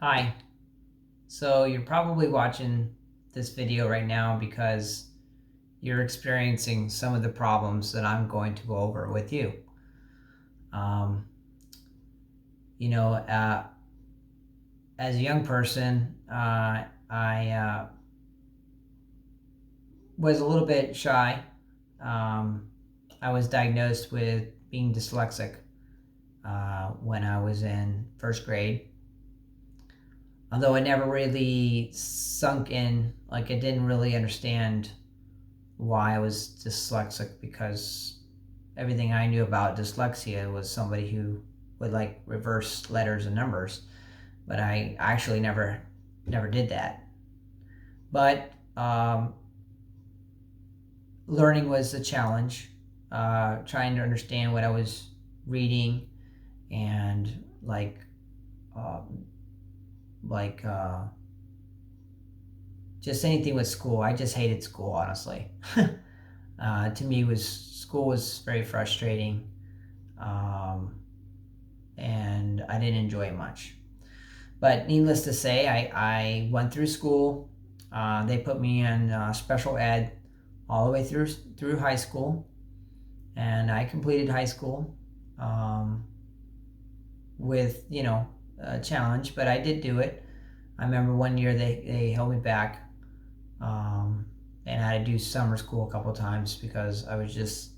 Hi. So you're probably watching this video right now because you're experiencing some of the problems that I'm going to go over with you. Um, you know, uh, as a young person, I was a little bit shy. Um, I was diagnosed with being dyslexic when I was in first grade. Although it never really sunk in, like I didn't really understand why I was dyslexic because everything I knew about dyslexia was somebody who would like reverse letters and numbers, but I actually never did that. But learning was a challenge. Trying to understand what I was reading and um, like just anything with school. I just hated school, honestly. To me, was school was very frustrating, um, and I didn't enjoy it much. But needless to say, I went through school. They put me in special ed all the way through high school, and I completed high school um, with a challenge, but I did do it. I remember one year they held me back, and I had to do summer school a couple times because I was just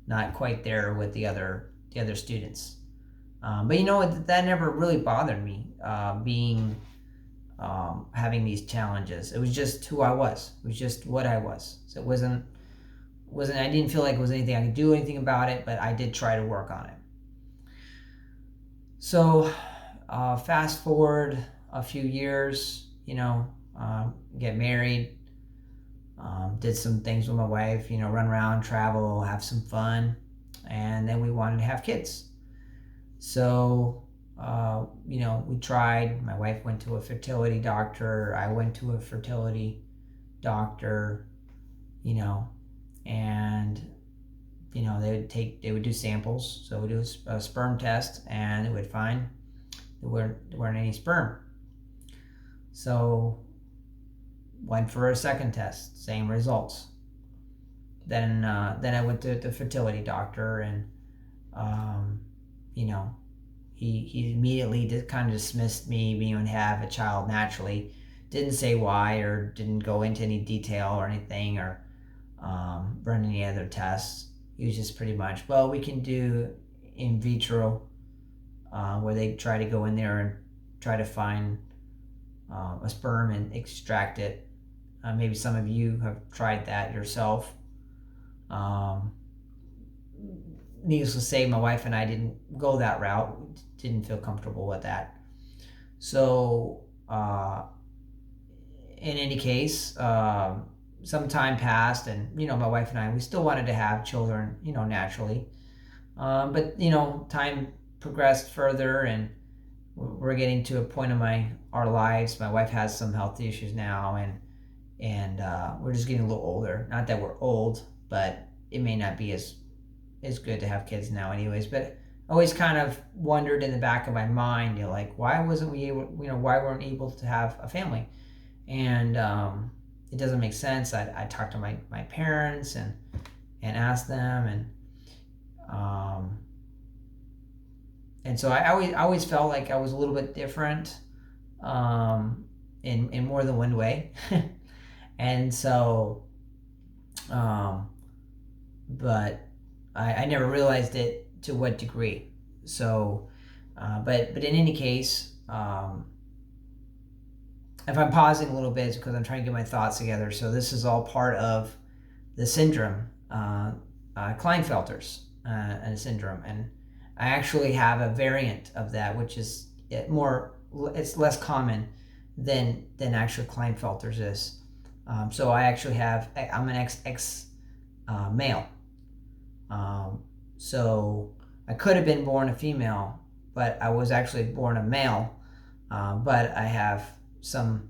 not quite there with the other students. But that never really bothered me. Being having these challenges, it was just who I was. It was just what I was. So it wasn't. I didn't feel like it was anything I could do anything about it, but I did try to work on it. So fast forward a few years, get married, did some things with my wife, run around, travel, have some fun, and then we wanted to have kids. So, we tried. My wife went to a fertility doctor. I went to a fertility doctor, you know, and they would do samples. So we do a sperm test, and it would find there weren't any sperm. So went for a second test, same results. Then I went to the fertility doctor, and um, you know he immediately kind of dismissed me being able to have a child naturally. Didn't say why or didn't go into any detail or anything or run any other tests. He was just pretty much, well, we can do in vitro, where they try to go in there and try to find a sperm and extract it. Maybe some of you have tried that yourself. Um, Needless to say, my wife and I didn't go that route. We didn't feel comfortable with that. So, in any case, some time passed, and my wife and I, we still wanted to have children, naturally. But time progressed further, and we're getting to a point in our lives. My wife has some health issues now, and we're just getting a little older. Not that we're old, but it may not be as good to have kids now, anyways. But I always kind of wondered in the back of my mind, like why wasn't we able, why weren't able to have a family? And it doesn't make sense. I talked to my parents and asked them, um, and so I always felt like I was a little bit different, in more than one way. And so, um, but I never realized it to what degree. So, but in any case, if I'm pausing a little bit, it's because I'm trying to get my thoughts together. So this is all part of the syndrome, Kleinfelters, and syndrome, and I actually have a variant of that, which is it's less common than actual Kleinfelters is. So I'm an X male. So I could have been born a female, but I was actually born a male. But I have some,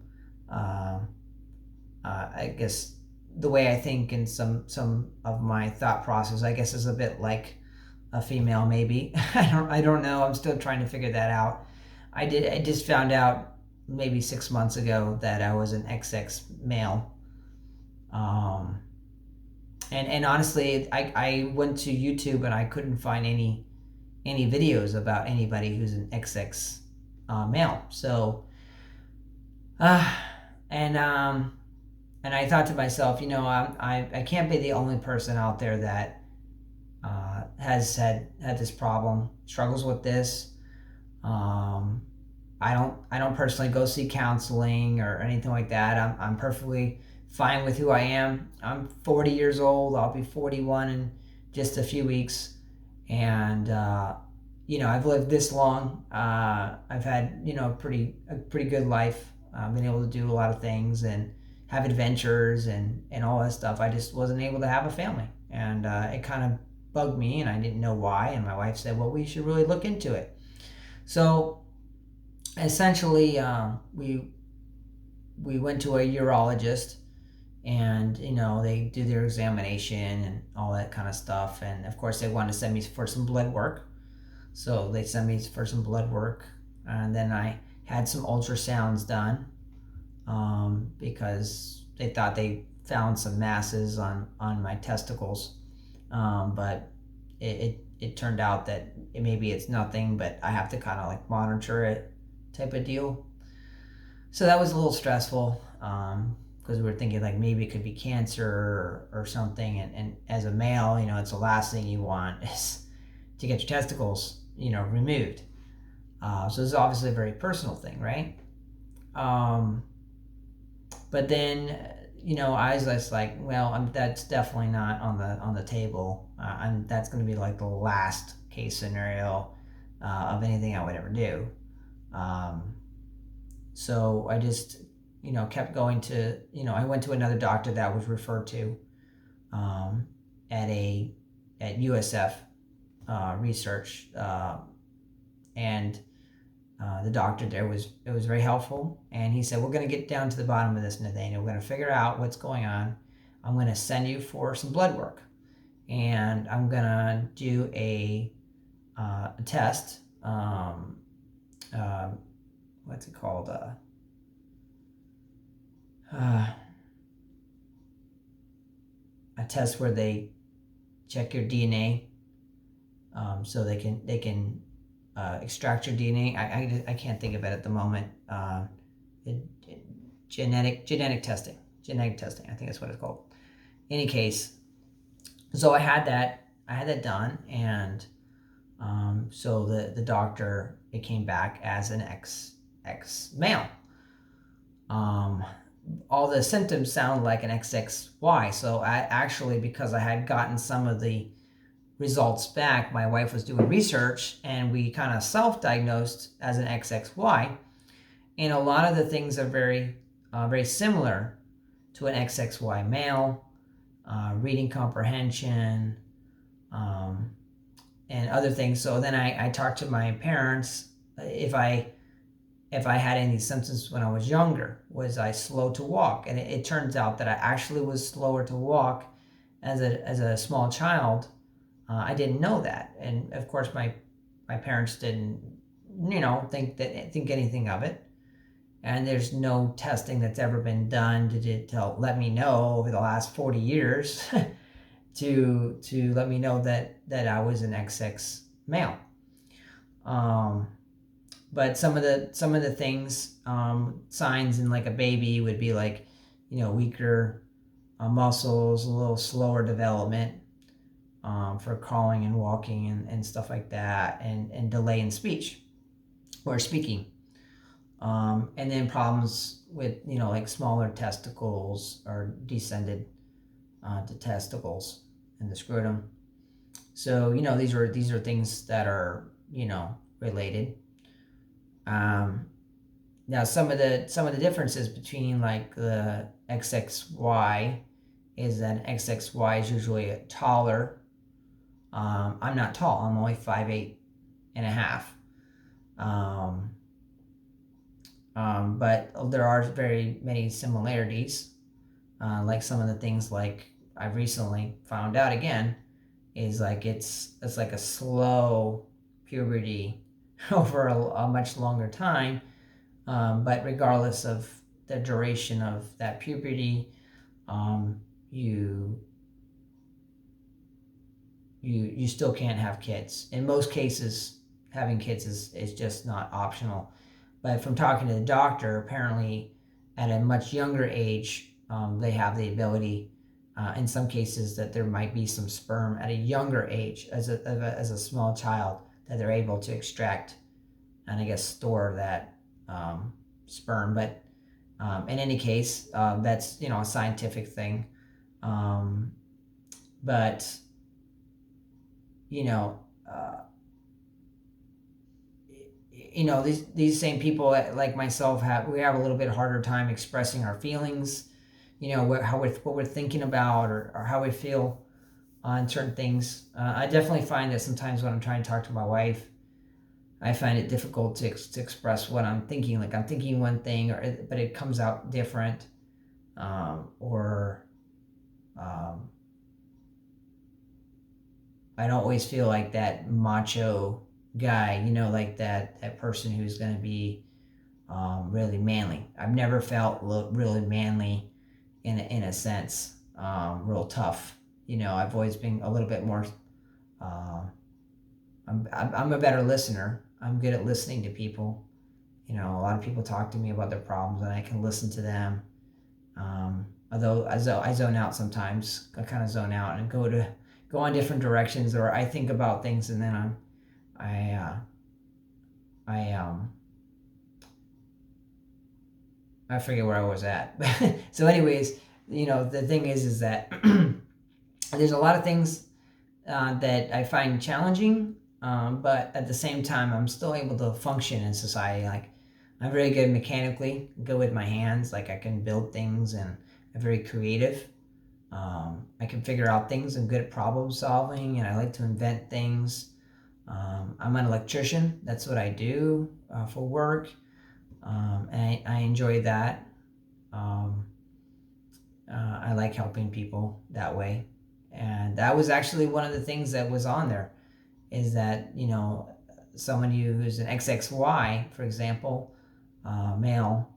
I guess, the way I think and some of my thought process, I guess, is a bit like a female. Maybe I don't know. I'm still trying to figure that out. I just found out maybe 6 months ago that I was an XX male. Um, and honestly, I went to YouTube and I couldn't find any videos about anybody who's an XX male. So, uh, and um, and I thought to myself, I can't be the only person out there that has had this problem, struggles with this. Um, I don't personally go see counseling or anything like that. I'm perfectly fine with who I am. I'm 40 years old. I'll be 41 in just a few weeks, and I've lived this long. I've had a pretty good life. I've been able to do a lot of things and have adventures and all that stuff. I just wasn't able to have a family, and it kind of bugged me, and I didn't know why. And my wife said, "Well, we should really look into it." So essentially, we went to a urologist, and they do their examination and all that kind of stuff. And of course, they wanted to send me for some blood work, so they sent me for some blood work, and then I had some ultrasounds done, because they thought they found some masses on my testicles, but it turned out that maybe it's nothing, but I have to kind of like monitor it, type of deal. So that was a little stressful, because we were thinking like maybe it could be cancer or something. And as a male, it's the last thing you want is to get your testicles, removed. So this is obviously a very personal thing, right? Um, but then, I was just like, well, that's definitely not on the table. That's going to be like the last case scenario of anything I would ever do. Um, So I just, kept going to, I went to another doctor that was referred to, um, at USF research, and the doctor there was very helpful, and he said, "We're going to get down to the bottom of this, Nathaniel. We're going to figure out what's going on. I'm going to send you for some blood work, and I'm going to do a test. Uh, what's it called? Uh, a test where they check your DNA, so they can extract your DNA. I can't think of it at the moment. It, it, genetic testing. Genetic testing. I think that's what it's called. In any case, so I had that. I had that done, and so the doctor, it came back as an X male. Um, all the symptoms sound like an XXY. So I actually, because I had gotten some of the results back, my wife was doing research, and we kind of self-diagnosed as an XXY. And a lot of the things are very similar to an XXY male. Reading comprehension, um, and other things. So then I talked to my parents if I had any symptoms when I was younger. Was I slow to walk? And it turns out that I actually was slower to walk as a small child. I didn't know that, and of course my parents didn't, think anything of it. And there's no testing that's ever been done to let me know over the last 40 years to let me know that I was an XX male. Um, but some of the things, signs in like a baby would be like, weaker muscles, a little slower development, for crawling and walking and stuff like that, and delay in speech or speaking. And then problems with, like smaller testicles or descended to testicles in the scrotum. So these are things that are related. Um, Now some of the differences between like the XXY is that XXY is usually taller. I'm not tall. I'm only 5'8" and a half. Um, but there are very many similarities. Like some of the things, like I've recently found out again, is like it's like a slow puberty over a much longer time. But regardless of the duration of that puberty, um, you you still can't have kids. In most cases, having kids is just not optional. But from talking to the doctor, apparently at a much younger age, they have the ability, in some cases, that there might be some sperm at a younger age as a small child that they're able to extract and I guess store that sperm. But in any case, that's a scientific thing. Um, but you know, uh, these same people like myself have a little bit harder time expressing our feelings. What we're thinking about or how we feel on certain things. I definitely find that sometimes when I'm trying to talk to my wife, I find it difficult to express what I'm thinking. Like I'm thinking one thing, but it comes out different. Or um, I don't always feel like that macho guy, like that person who's going to be really manly. I've never felt really manly in a sense, real tough. I've always been a little bit more. Uh, I'm a better listener. I'm good at listening to people. A lot of people talk to me about their problems, and I can listen to them. Although I zone out sometimes, I kind of zone out and go on different directions, or I think about things, and then I uh, I I forget where I was at. So, anyways, the thing is that there's a lot of things that I find challenging, but at the same time, I'm still able to function in society. Like, I'm very good mechanically, good with my hands. Like, I can build things, and I'm very creative. I can figure out things. I'm good at problem solving, and I like to invent things. I'm an electrician. That's what I do for work, and I enjoy that. Um, I like helping people that way, and that was actually one of the things that was on there. Is that someone who's an XXY, for example, male,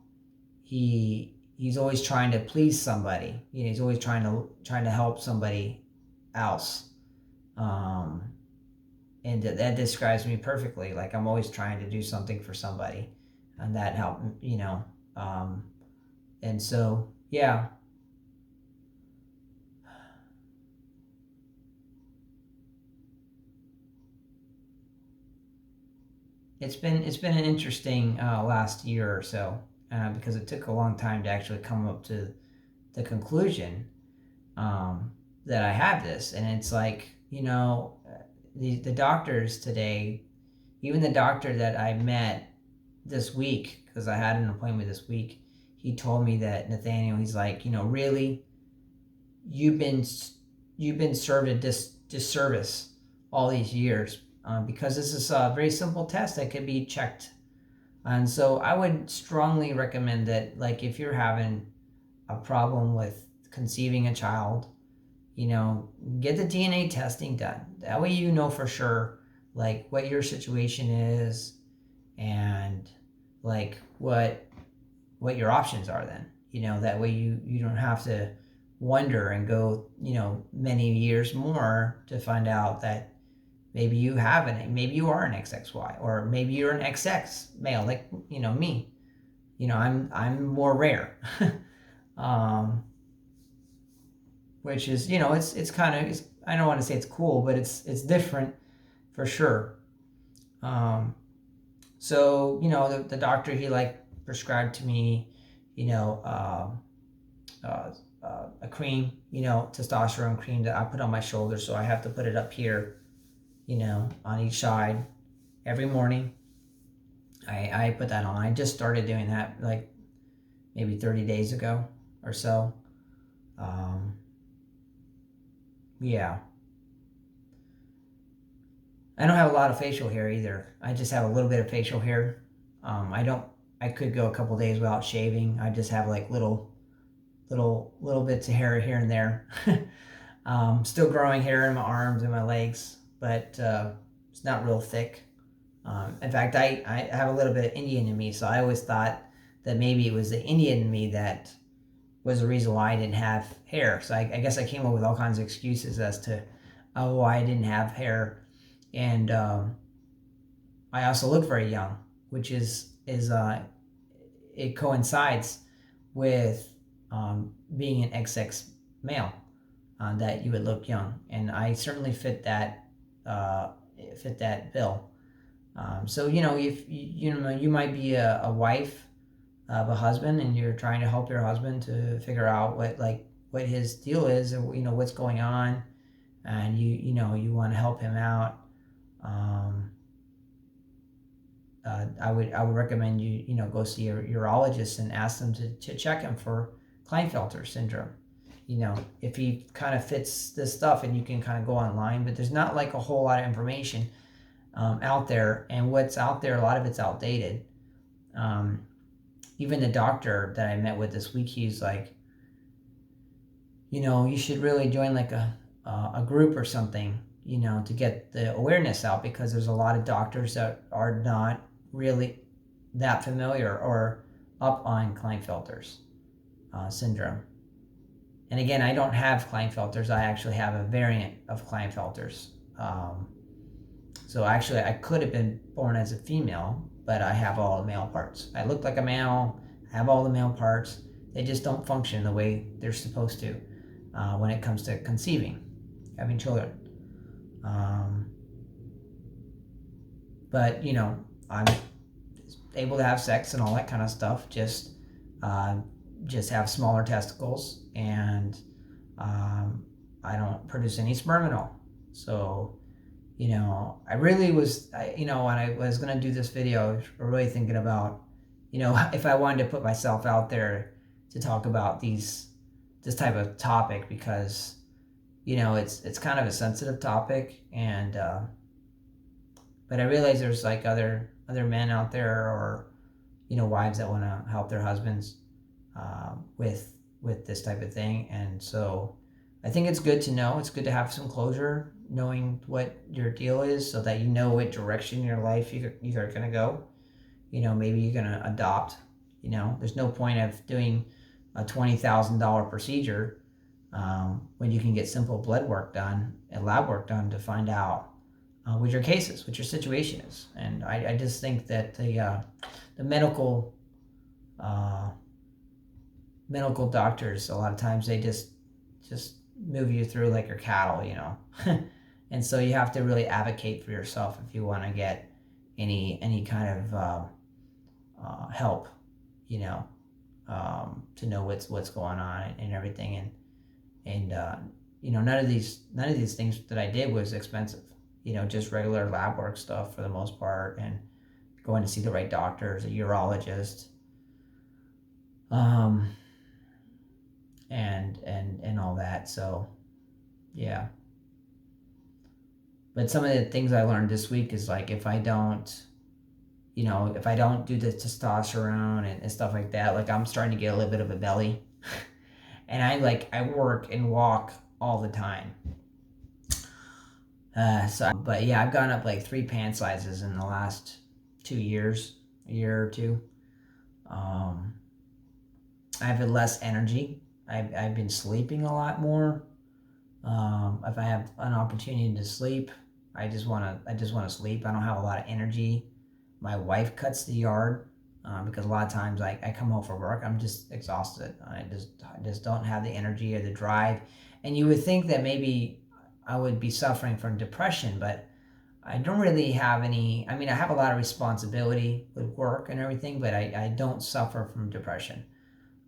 he's always trying to please somebody. He's always trying to help somebody else. Um, and that describes me perfectly. Like I'm always trying to do something for somebody, and that helped. Um, and so yeah, it's been an interesting last year or so because it took a long time to actually come up to the conclusion um, that I have this, and it's like the doctors today, even the doctor that I met this week because I had an appointment this week, he told me that Nathaniel, he's like, really, you've been you've been served a disservice all these years because this is a very simple test that could be checked, and so I would strongly recommend that, like, if you're having a problem with conceiving a child, get the DNA testing done. That way you know for sure like what your situation is and like what your options are then. That way you don't have to wonder and go, many years more to find out that maybe you haven't, maybe you are an XXY or maybe you're an XX male like, me. I'm more rare. um which is it's kind of I don't want to say it's cool, but it's different for sure. Um, so the doctor, he like prescribed to me, you know, uh, a cream, testosterone cream that I put on my shoulder, so I have to put it up here, on each side every morning. I put that on. I just started doing that like maybe 30 days ago or so. Um, yeah, I don't have a lot of facial hair either. I just have a little bit of facial hair. I don't. I could go a couple days without shaving. I just have like little bits of hair here and there. Still growing hair in my arms and my legs, but it's not real thick. In fact, I have a little bit of Indian in me, so I always thought that maybe it was the Indian in me that was the reason why I didn't have hair. So I guess I came up with all kinds of excuses as to why I didn't have hair, and I also look very young, which is it coincides with being an XX male, that you would look young, and I certainly uh, fit that bill. So if you might be a wife of a husband, and you're trying to help your husband to figure out what his deal is, or what's going on, and you want to help him out. Um, I would recommend you go see a urologist and ask them to check him for Kleinfelter syndrome. If he kind of fits this stuff, and you can kind of go online, but there's not like a whole lot of information out there, and what's out there, a lot of it's outdated. Um, Even the doctor that I met with this week, he's like, you should really join like a group or something, to get the awareness out, because there's a lot of doctors that are not really that familiar or up on Kleinfelters syndrome. And again, I don't have Kleinfelters. I actually have a variant of Kleinfelters. So actually, I could have been born as a female, but I have all the male parts. I look like a male. I have all the male parts. They just don't function the way they're supposed to when it comes to conceiving, having children. But I'm able to have sex and all that kind of stuff. Just have smaller testicles, and I don't produce any sperm at all. So I really was, when I was going to do this video, I was really thinking about, if I wanted to put myself out there to talk about this type of topic, because, it's kind of a sensitive topic, and, but I realize there's like other men out there, or, wives that want to help their husbands, with this type of thing. And so I think it's good to know. It's good to have some closure, knowing what your deal is, so that you know what direction in your life you're going to go. Maybe you're going to adopt. There's no point of doing a $20,000 procedure when you can get simple blood work done and lab work done to find out what your case is, what your situation is. And I just think that the medical doctors, a lot of times they just move you through like your cattle. And so you have to really advocate for yourself if you want to get any kind of help, to know what's going on and everything. And none of these things that I did was expensive. Just regular lab work stuff for the most part, and going to see the right doctors, a urologist, and all that. So yeah. But some of the things I learned this week is like, if I don't do the testosterone and stuff like that, like I'm starting to get a little bit of a belly. And I work and walk all the time. But yeah, I've gone up like 3 pant sizes in the last 2 years, a year or two. I have less energy. I've been sleeping a lot more. If I have an opportunity to sleep, I just want to sleep. I don't have a lot of energy. My wife cuts the yard because a lot of times I come home from work, I'm just exhausted. I just don't have the energy or the drive. And you would think that maybe I would be suffering from depression, but I don't really have any. I mean, I have a lot of responsibility with work and everything, but I don't suffer from depression.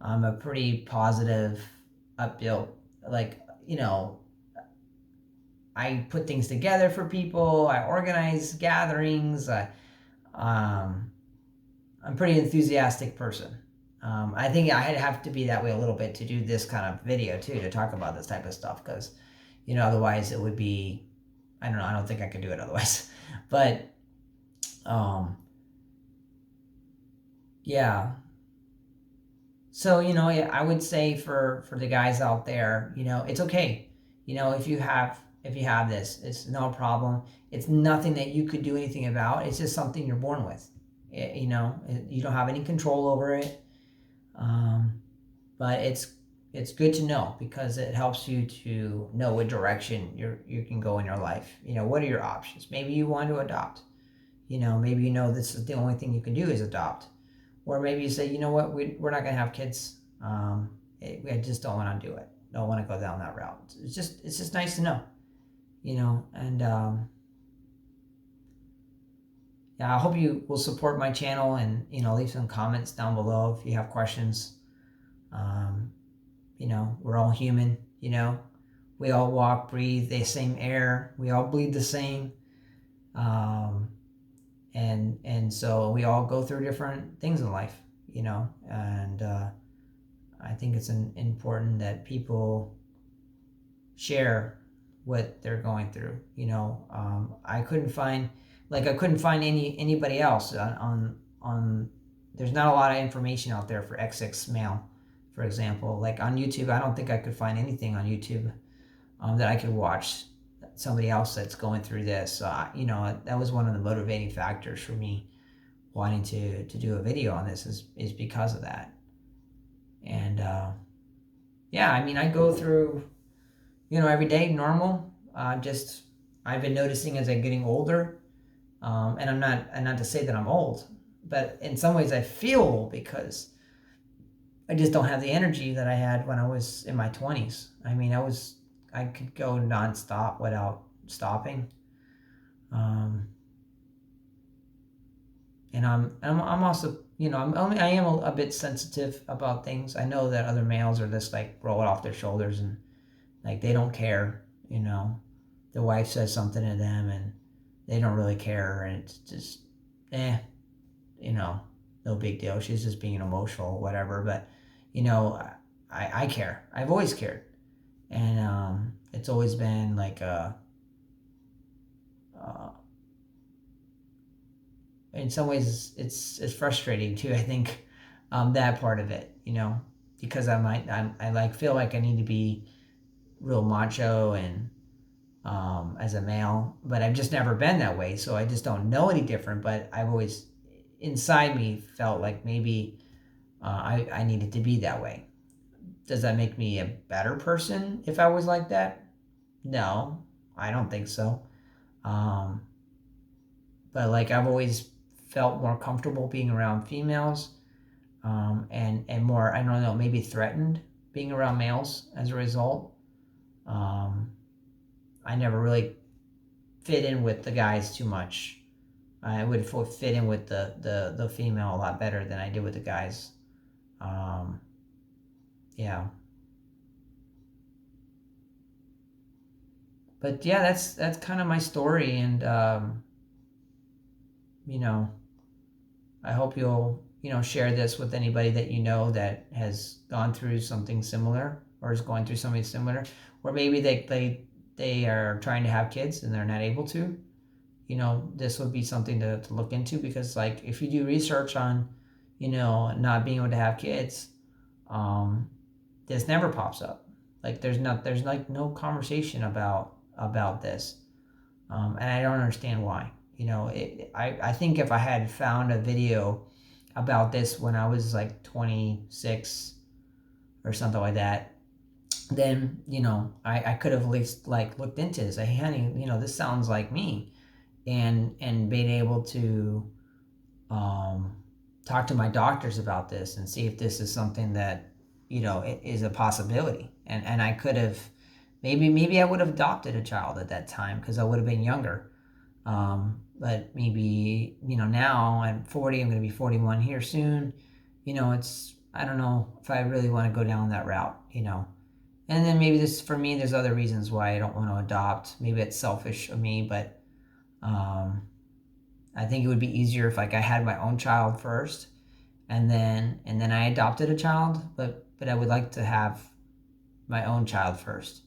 I'm a pretty positive, upbuilt, like, I put things together for people. I organize gatherings. I'm a pretty enthusiastic person. I think I'd have to be that way a little bit to do this kind of video too, to talk about this type of stuff, because, otherwise it would be, I don't know, I don't think I could do it otherwise. But, yeah. So, I would say for the guys out there, it's okay. If if you have this. It's no problem. It's nothing that you could do anything about. It's just something you're born with. You don't have any control over it. Um, but it's good to know because it helps you to know what direction you can go in your life. What are your options? Maybe you want to adopt. Maybe this is the only thing you can do is adopt, or maybe you say, what, we're not going to have kids. I just don't want to do it. Don't want to go down that route. It's just nice to know. And yeah, I hope you will support my channel and leave some comments down below if you have questions. Um, we're all human. We all walk, breathe the same air. We all bleed the same. Um, and so we all go through different things in life. And I think it's important that people share what they're going through. I couldn't find anybody else on there's not a lot of information out there for XX male, for example. Like on YouTube, I don't think I could find anything on YouTube that I could watch somebody else that's going through this. So that was one of the motivating factors for me wanting to do a video on this is because of that. And yeah, I go through every day normal. I've been noticing as I'm getting older, and I'm not to say that I'm old, but in some ways I feel old because I just don't have the energy that I had when I was in my 20s. I could go nonstop without stopping. And I'm also, I am a bit sensitive about things. I know that other males are just like roll it off their shoulders and like they don't care. The wife says something to them and they don't really care, and it's just no big deal. She's just being emotional, whatever. But I care. I've always cared, and it's always been like in some ways it's frustrating too. I think that part of it, because I like feel like I need to be real macho and as a male, but I've just never been that way, so I just don't know any different. But I've always inside me felt like maybe I needed to be that way. Does that make me a better person if I was like that? No, I don't think so. But like I've always felt more comfortable being around females, and more, I don't know, maybe threatened being around males as a result. I never really fit in with the guys too much. I would fit in with the female a lot better than I did with the guys. Yeah. But yeah, that's kind of my story, and I hope you'll share this with anybody that that has gone through something similar or is going through something similar, or maybe they are trying to have kids and they're not able to. This would be something to look into, because like if you do research on not being able to have kids, this never pops up. Like there's like no conversation about this, and I don't understand why. I think if I had found a video about this when I was like 26 or something like that, then I could have at least like looked into this. Hey honey, this sounds like me, and being able to talk to my doctors about this and see if this is something that it is a possibility. And I could have maybe I would have adopted a child at that time because I would have been younger. But maybe now I'm 40, I'm going to be 41 here soon. I don't know if I really want to go down that route. And then maybe for me, there's other reasons why I don't want to adopt. Maybe it's selfish of me, but I think it would be easier if like I had my own child first, and then I adopted a child. But I would like to have my own child first,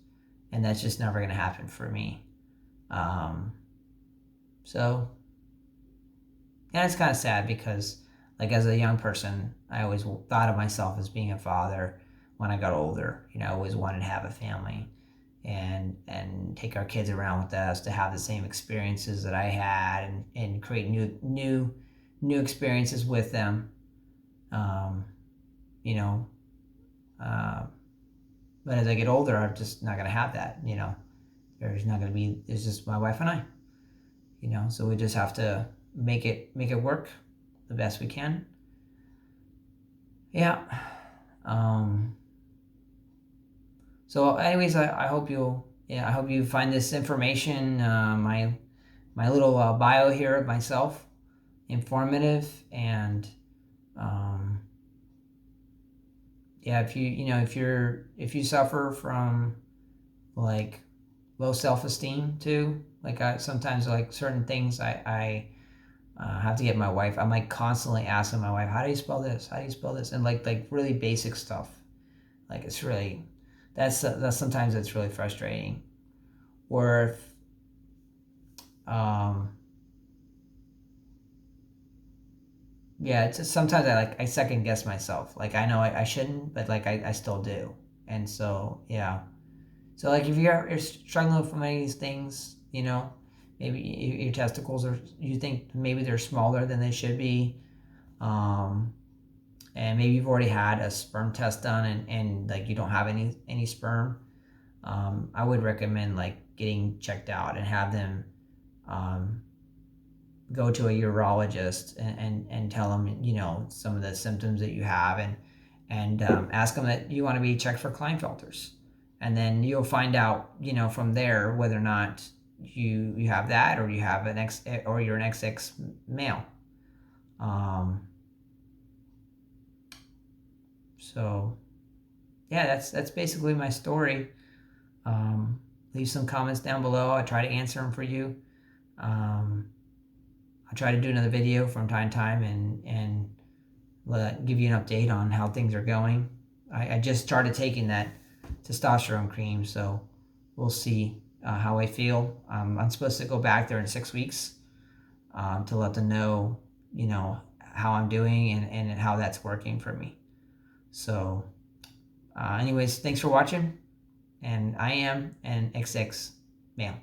and that's just never going to happen for me. So, and it's kind of sad because, like, as a young person, I always thought of myself as being a father. When I got older, I always wanted to have a family, and take our kids around with us to have the same experiences that I had, and create new experiences with them. Um, you know, uh, but as I get older, I'm just not gonna have that. There's not gonna be. It's just my wife and I. So we just have to make it work the best we can. Yeah. Um, so, anyways, I hope I hope you find this information, my little bio here of myself, informative. And um, yeah, if you suffer from like low self-esteem too, like sometimes like certain things I have to get my wife. I'm like constantly asking my wife, how do you spell this? How do you spell this? And like really basic stuff. Like it's really that's sometimes it's really frustrating. Or if um yeah, it's just, sometimes I second guess myself. Like I know I shouldn't, but like I still do. And so yeah. So like if you're struggling with any of these things, maybe your testicles are, you think maybe they're smaller than they should be. Um and maybe you've already had a sperm test done, and like you don't have any sperm. I would recommend like getting checked out and have them um, go to a urologist, and tell them some of the symptoms that you have, and ask them that you want to be checked for Kleinfelters, and then you'll find out from there whether or not you have that, or you have an X, or you're an XX male. Um, so yeah, that's basically my story. Leave some comments down below. I try to answer them for you. Um, I'll try to do another video from time to time, and give you an update on how things are going. I just started taking that testosterone cream, so we'll see how I feel. I'm supposed to go back there in 6 weeks to let them know, how I'm doing, and how that's working for me. So, anyways, thanks for watching, and I am an XX male.